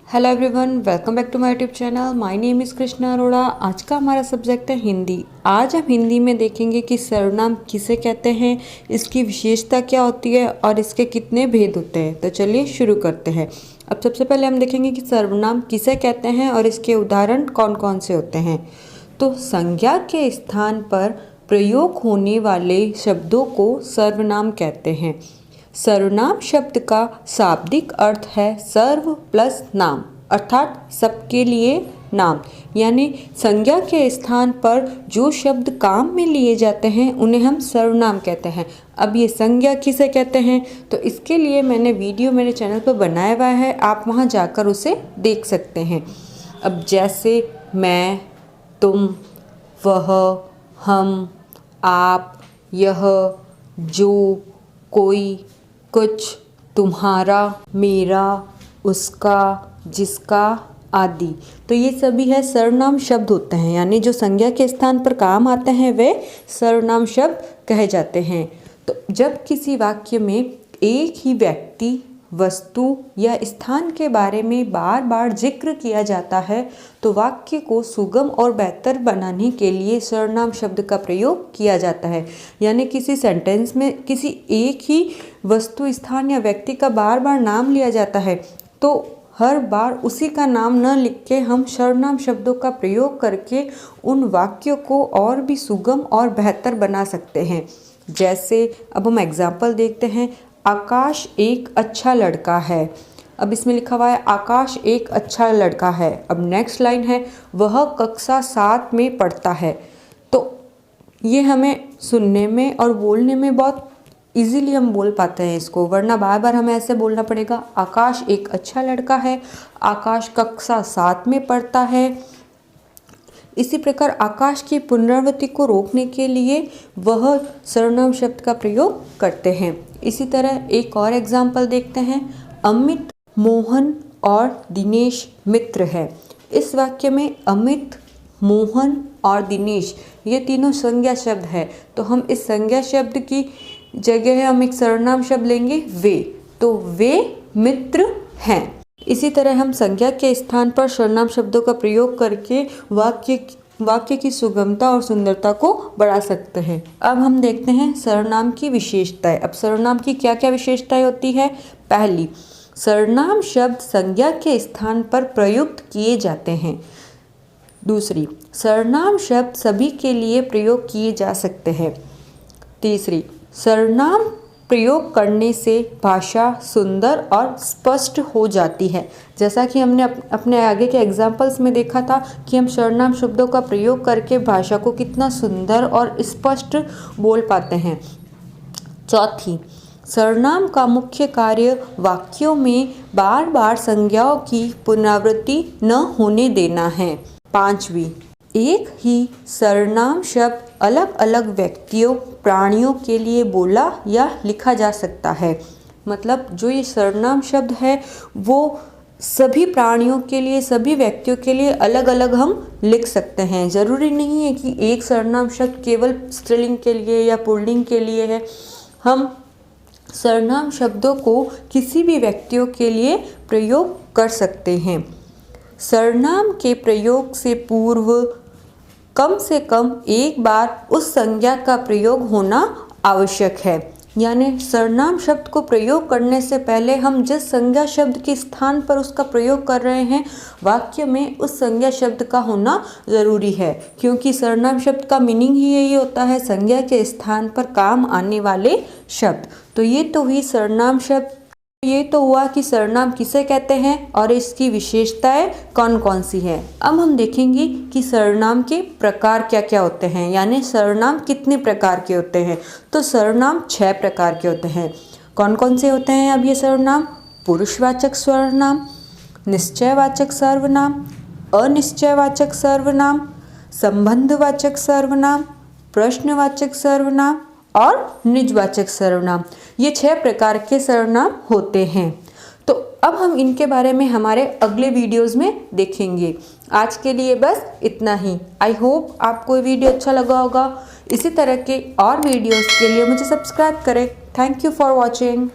Hello everyone, welcome back to my YouTube channel. My name is Krishna Arora. आज का हमारा subject है हिंदी। आज हम हिंदी में देखेंगे कि सर्वनाम किसे कहते हैं, इसकी विशेषता क्या होती है और इसके कितने भेद होते हैं। तो चलिए शुरू करते हैं। अब सबसे पहले हम देखेंगे कि सर्वनाम किसे कहते हैं और इसके उदाहरण कौन कौन से होते हैं। तो संज्ञा के स्थान पर प्रयोग होने वाले शब्दों को सर्वनाम कहते हैं। सर्वनाम शब्द का शाब्दिक अर्थ है सर्व प्लस नाम, अर्थात सबके लिए नाम। यानी संज्ञा के स्थान पर जो शब्द काम में लिए जाते हैं उन्हें हम सर्वनाम कहते हैं। अब ये संज्ञा किसे कहते हैं, तो इसके लिए मैंने वीडियो मेरे चैनल पर बनाया हुआ है, आप वहाँ जाकर उसे देख सकते हैं। अब जैसे मैं, तुम, वह, हम, आप, यह, जो, कोई, कुछ, तुम्हारा, मेरा, उसका, जिसका आदि। तो ये सभी है सर्वनाम शब्द होते हैं, यानी जो संज्ञा के स्थान पर काम आते हैं वे सर्वनाम शब्द कहे जाते हैं। तो जब किसी वाक्य में एक ही व्यक्ति, वस्तु या स्थान के बारे में बार बार जिक्र किया जाता है तो वाक्य को सुगम और बेहतर बनाने के लिए सर्वनाम शब्द का प्रयोग किया जाता है। यानी किसी सेंटेंस में किसी एक ही वस्तु, स्थान या व्यक्ति का बार बार नाम लिया जाता है तो हर बार उसी का नाम न लिख के हम सर्वनाम शब्दों का प्रयोग करके उन वाक्यों को और भी सुगम और बेहतर बना सकते हैं। जैसे अब हम एग्जाम्पल देखते हैं। आकाश एक अच्छा लड़का है। अब इसमें लिखा हुआ है आकाश एक अच्छा लड़का है। अब नेक्स्ट लाइन है वह कक्षा 7 में पढ़ता है। तो ये हमें सुनने में और बोलने में बहुत इजीली हम बोल पाते हैं इसको, वरना बार बार हमें ऐसे बोलना पड़ेगा। आकाश एक अच्छा लड़का है, आकाश कक्षा 7 में पढ़ता है। इसी प्रकार आकाश की पुनरावृत्ति को रोकने के लिए वह सर्वनाम शब्द का प्रयोग करते हैं। इसी तरह एक और एग्जाम्पल देखते हैं। अमित, मोहन और दिनेश मित्र है। इस वाक्य में अमित, मोहन और दिनेश ये तीनों संज्ञा शब्द है। तो हम इस संज्ञा शब्द की जगह हम एक सर्वनाम शब्द लेंगे वे, तो वे मित्र हैं। इसी तरह हम संज्ञा के स्थान पर सर्वनाम शब्दों का प्रयोग करके वाक्य की सुगमता और सुंदरता को बढ़ा सकते हैं। अब हम देखते हैं सर्वनाम की विशेषताएं। अब सर्वनाम की क्या क्या विशेषताएं होती है। पहली, सर्वनाम शब्द संज्ञा के स्थान पर प्रयुक्त किए जाते हैं। दूसरी, सर्वनाम शब्द सभी के लिए प्रयोग किए जा सकते हैं। तीसरी, सर्वनाम प्रयोग करने से भाषा सुंदर और स्पष्ट हो जाती है। जैसा कि हमने अपने आगे के एग्जाम्पल्स में देखा था कि हम सर्वनाम शब्दों का प्रयोग करके भाषा को कितना सुंदर और स्पष्ट बोल पाते हैं। चौथी, सर्वनाम का मुख्य कार्य वाक्यों में बार बार संज्ञाओं की पुनरावृत्ति न होने देना है। पांचवी, एक ही सर्वनाम शब्द अलग अलग व्यक्तियों, प्राणियों के लिए बोला या लिखा जा सकता है। मतलब जो ये सर्वनाम शब्द है वो सभी प्राणियों के लिए, सभी व्यक्तियों के लिए अलग अलग हम लिख सकते हैं। ज़रूरी नहीं है कि एक सर्वनाम शब्द केवल स्त्रीलिंग के लिए या पुल्लिंग के लिए है। हम सर्वनाम शब्दों को किसी भी व्यक्तियों के लिए प्रयोग कर सकते हैं। सर्वनाम के प्रयोग से पूर्व कम से कम एक बार उस संज्ञा का प्रयोग होना आवश्यक है। यानी सर्वनाम शब्द को प्रयोग करने से पहले हम जिस संज्ञा शब्द के स्थान पर उसका प्रयोग कर रहे हैं वाक्य में उस संज्ञा शब्द का होना ज़रूरी है, क्योंकि सर्वनाम शब्द का मीनिंग ही यही होता है संज्ञा के स्थान पर काम आने वाले शब्द। तो ये तो हुई सर्वनाम शब्द। ये तो हुआ कि सर्वनाम किसे कहते हैं और इसकी विशेषताएं कौन कौन सी हैं। अब हम देखेंगे कि सर्वनाम के प्रकार क्या क्या होते हैं, यानी सर्वनाम कितने प्रकार के होते हैं। तो सर्वनाम 6 प्रकार के होते हैं। कौन कौन से होते हैं अब ये सर्वनाम। पुरुषवाचक सर्वनाम, निश्चयवाचक सर्वनाम, अनिश्चयवाचक सर्वनाम, संबंधवाचक सर्वनाम, प्रश्नवाचक सर्वनाम और निजवाचक सर्वनाम। ये 6 प्रकार के सर्वनाम होते हैं। तो अब हम इनके बारे में हमारे अगले वीडियोस में देखेंगे। आज के लिए बस इतना ही। आई होप आपको ये वीडियो अच्छा लगा होगा। इसी तरह के और वीडियोस के लिए मुझे सब्सक्राइब करें। Thank you for watching.